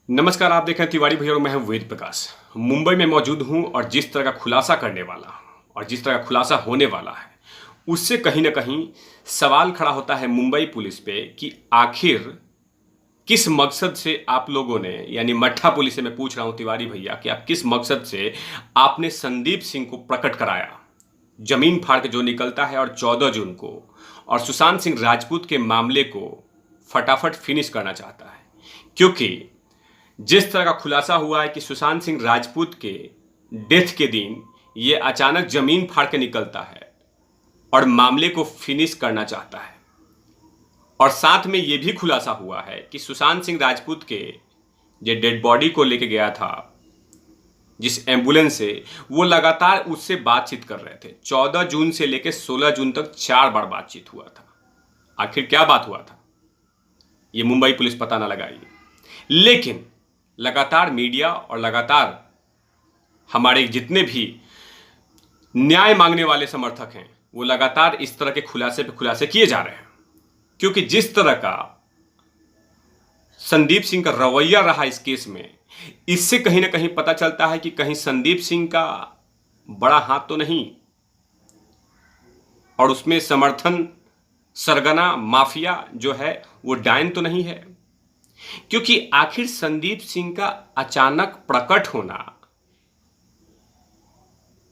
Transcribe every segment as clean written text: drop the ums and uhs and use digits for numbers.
नमस्कार, आप देख रहे हैं तिवारी भैया और मैं हूं वेद प्रकाश। मुंबई में मौजूद हूं और जिस तरह का खुलासा करने वाला और जिस तरह का खुलासा होने वाला है उससे कहीं ना कहीं सवाल खड़ा होता है मुंबई पुलिस पे कि आखिर किस मकसद से आप लोगों ने, यानी मट्ठा पुलिस से मैं पूछ रहा हूं तिवारी भैया कि आप किस मकसद से आपने संदीप सिंह को प्रकट कराया, जमीन फाड़ के जो निकलता है, और 14 जून को और सुशांत सिंह राजपूत के मामले को फटाफट फिनिश करना चाहता है। क्योंकि जिस तरह का खुलासा हुआ है कि सुशांत सिंह राजपूत के डेथ के दिन ये अचानक जमीन फाड़ के निकलता है और मामले को फिनिश करना चाहता है, और साथ में ये भी खुलासा हुआ है कि सुशांत सिंह राजपूत के जो डेड बॉडी को लेके गया था जिस एम्बुलेंस से, वो लगातार उससे बातचीत कर रहे थे। 14 जून से लेकर 16 जून तक 4 बार बातचीत हुआ था। आखिर क्या बात हुआ था ये मुंबई पुलिस पता ना लगाई, लेकिन लगातार मीडिया और लगातार हमारे जितने भी न्याय मांगने वाले समर्थक हैं वो लगातार इस तरह के खुलासे पे खुलासे किए जा रहे हैं। क्योंकि जिस तरह का संदीप सिंह का रवैया रहा इस केस में, इससे कहीं ना कहीं पता चलता है कि कहीं संदीप सिंह का बड़ा हाथ तो नहीं और उसमें समर्थन सरगना माफिया जो है वो डायन तो नहीं है। क्योंकि आखिर संदीप सिंह का अचानक प्रकट होना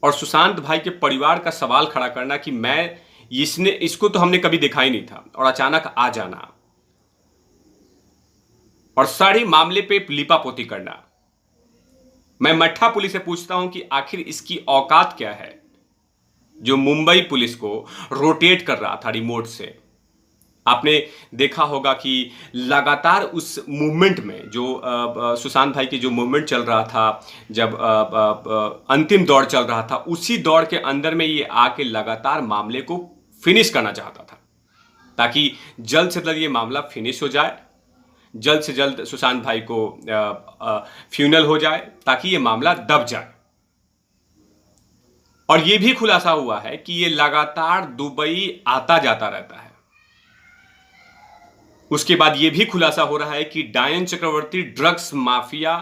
और सुशांत भाई के परिवार का सवाल खड़ा करना कि इसको तो हमने कभी देखा ही नहीं था, और अचानक आ जाना और सारे मामले पे लिपापोती करना। मैं मट्ठा पुलिस से पूछता हूं कि आखिर इसकी औकात क्या है जो मुंबई पुलिस को रोटेट कर रहा था रिमोट से। आपने देखा होगा कि लगातार उस मूवमेंट में जो सुशांत भाई की जो मूवमेंट चल रहा था, जब अंतिम दौर चल रहा था, उसी दौर के अंदर में ये आके लगातार मामले को फिनिश करना चाहता था ताकि जल्द से जल्द ये मामला फिनिश हो जाए, जल्द से जल्द सुशांत भाई को फ्यूनल हो जाए ताकि ये मामला दब जाए। और ये भी खुलासा हुआ है कि ये लगातार दुबई आता जाता रहता है। उसके बाद यह भी खुलासा हो रहा है कि डायन चक्रवर्ती ड्रग्स माफिया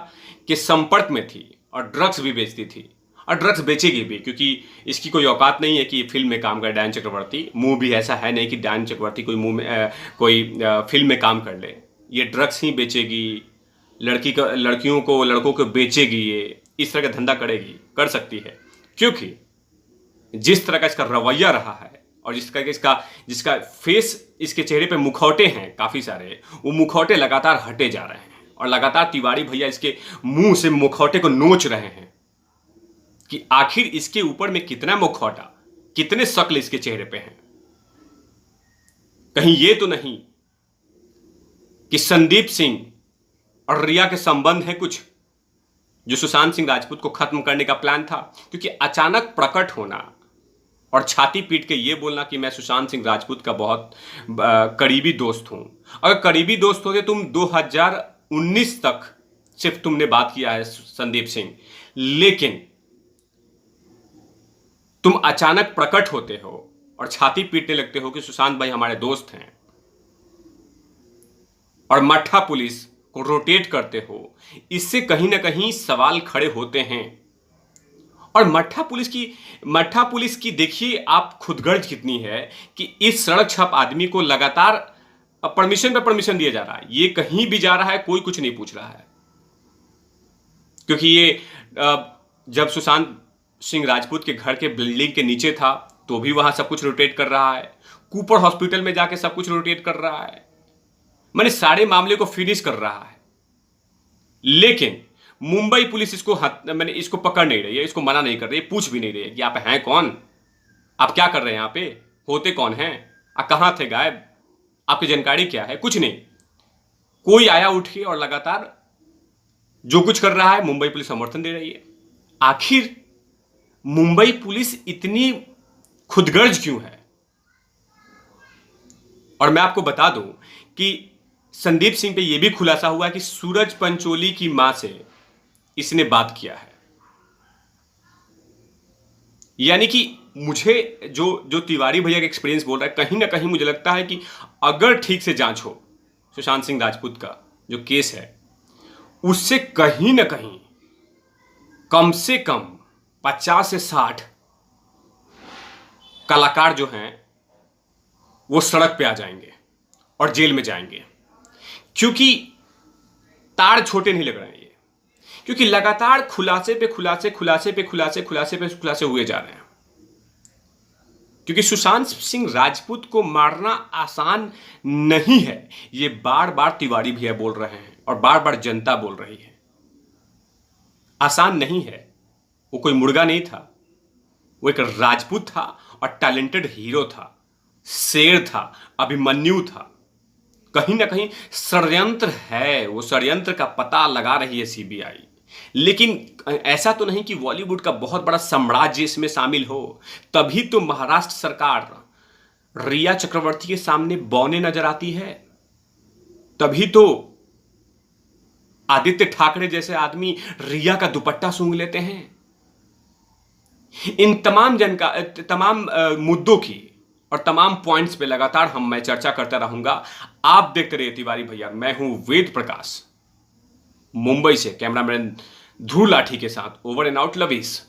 के संपर्क में थी और ड्रग्स भी बेचती थी और ड्रग्स बेचेगी भी, क्योंकि इसकी कोई औकात नहीं है कि फिल्म में काम करे। डायन चक्रवर्ती मुंह भी ऐसा है नहीं कि डायन चक्रवर्ती कोई फिल्म में काम कर ले। ये ड्रग्स ही बेचेगी, लड़कियों को लड़कों को बेचेगी, ये इस तरह का धंधा करेगी, कर सकती है। क्योंकि जिस तरह का इसका रवैया रहा है और जिसका फेस, इसके चेहरे पे मुखौटे हैं काफी सारे, वो मुखौटे लगातार हटे जा रहे हैं और लगातार तिवारी भैया इसके मुंह से मुखौटे को नोच रहे हैं कि आखिर इसके ऊपर में कितना मुखौटा, कितने शक्ल इसके चेहरे पे हैं। कहीं ये तो नहीं कि संदीप सिंह और रिया के संबंध है कुछ, जो सुशांत सिंह राजपूत को खत्म करने का प्लान था। क्योंकि अचानक प्रकट होना और छाती पीट के ये बोलना कि मैं सुशांत सिंह राजपूत का बहुत करीबी दोस्त हूं। अगर करीबी दोस्त होते, तुम 2019 तक सिर्फ तुमने बात किया है संदीप सिंह, लेकिन तुम अचानक प्रकट होते हो और छाती पीटने लगते हो कि सुशांत भाई हमारे दोस्त हैं, और मट्ठा पुलिस को रोटेट करते हो। इससे कहीं ना कहीं सवाल खड़े होते हैं। और मट्ठा पुलिस की देखिए आप खुदगर्ज कितनी है कि इस सड़क छाप आदमी को लगातार परमिशन पे परमिशन दिया जा रहा है। ये कहीं भी जा रहा है, कोई कुछ नहीं पूछ रहा है। क्योंकि ये जब सुशांत सिंह राजपूत के घर के बिल्डिंग के नीचे था तो भी वहां सब कुछ रोटेट कर रहा है, कूपर हॉस्पिटल में जाके सब कुछ रोटेट कर रहा है, मैंने सारे मामले को फिनिश कर रहा है। लेकिन मुंबई पुलिस इसको पकड़ नहीं रही है, इसको मना नहीं कर रही है, पूछ भी नहीं रही है कि आप हैं कौन, आप क्या कर रहे हैं, यहाँ पे होते कौन हैं, आप कहां थे गायब, आपकी जानकारी क्या है, कुछ नहीं। कोई आया उठ के और लगातार जो कुछ कर रहा है मुंबई पुलिस समर्थन दे रही है। आखिर मुंबई पुलिस इतनी खुदगर्ज क्यों है? और मैं आपको बता दूं कि संदीप सिंह पे यह भी खुलासा हुआ है कि सूरज पंचोली की मां से इसने बात किया है। यानी कि मुझे जो तिवारी भैया का एक्सपीरियंस बोल रहा है, कहीं ना कहीं मुझे लगता है कि अगर ठीक से जांच हो सुशांत सिंह राजपूत का जो केस है, उससे कहीं ना कहीं कम से कम 50 से 60 कलाकार जो हैं वो सड़क पे आ जाएंगे और जेल में जाएंगे, क्योंकि तार छोटे नहीं लग रहे हैं ये, क्योंकि लगातार खुलासे पे खुलासे खुलासे पे खुलासे खुलासे पे खुलासे हुए जा रहे हैं। क्योंकि सुशांत सिंह राजपूत को मारना आसान नहीं है, ये बार बार तिवारी भैया बोल रहे हैं और बार बार जनता बोल रही है। आसान नहीं है। वो कोई मुर्गा नहीं था, वो एक राजपूत था और टैलेंटेड हीरो था, शेर था, अभिमन्यु था। कहीं ना कहीं षड्यंत्र है, वो षड्यंत्र का पता लगा रही है सीबीआई। लेकिन ऐसा तो नहीं कि बॉलीवुड का बहुत बड़ा साम्राज्य इसमें शामिल हो। तभी तो महाराष्ट्र सरकार रिया चक्रवर्ती के सामने बौने नजर आती है, तभी तो आदित्य ठाकरे जैसे आदमी रिया का दुपट्टा सूंघ लेते हैं। इन तमाम मुद्दों की और तमाम पॉइंट्स पे लगातार मैं चर्चा करता रहूंगा। आप देखते रहिए तिवारी भैया। मैं हूं वेद प्रकाश, मुंबई से कैमरामैन ध्रुव लाठी के साथ। Over and out, love is.